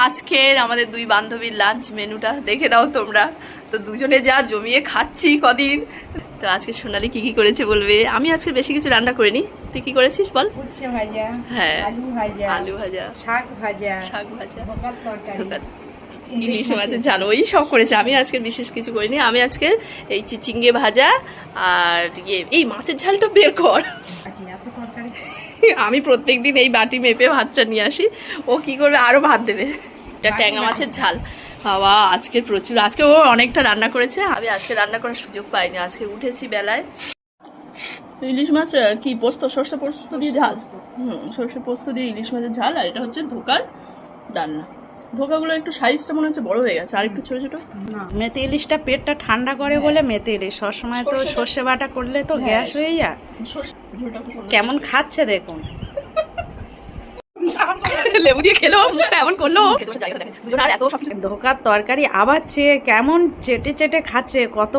আজকের আমাদের দুই বান্ধবীর লাঞ্চ মেনুটা দেখে নাও তোমরা। তো দুজনে যা জমিয়ে খাচ্ছি কদিন। তো আজকে সোনালি কি কি করেছে বলবে। আমি আজকে বেশি কিছু রান্না করিনি, তুই কি করেছিস বল? উচ্ছে ভাজা, হ্যাঁ, আলু ভাজা, শাক ভাজা, ধোকার তরকারি, ইলিশ মাছের ঝাল, ওই সব করেছে। আমি আজকে বিশেষ কিছু করিনি। আমি আজকে এই চিচিঙ্গে ভাজা আর এই মাছের ঝালটা বের কর। এত তরকারি আমি প্রত্যেকদিন এই বাটি মেপে ভাতটা নিয়ে আসি, ও কি করবে আরো ভাত দেবে। এটা ট্যাংরা মাছের ঝাল। বাবা আজকে প্রচুর, আজকে ও অনেকটা রান্না করেছে। আমি আজকে রান্না করার সুযোগ পাইনি, আজকে উঠেছি বেলায়। ইলিশ মাছ কি পোস্ত, সর্ষে পোস্ত দিয়ে ঝাল। সর্ষে পোস্ত দিয়ে ইলিশ মাছের ঝাল। আর এটা হচ্ছে ধোকার ডালনা। ধোকাগুলো একটু সাইজটা মনে হচ্ছে বড় হয়ে গেছে, আর একটু ছোট ছোট। মেথি ইলিশটা পেটটা ঠান্ডা করে বলে মেথি ইলিশ। সবসময় তো সর্ষে বাটা করলে তো গ্যাস হয়ে যায়। কেমন খাচ্ছে দেখুন, লেবু দিয়ে খেলো, মুখটা এমন করলো। ধোকার তরকারি আবার চেয়ে কেমন চেটে চেটে খাচ্ছে। কত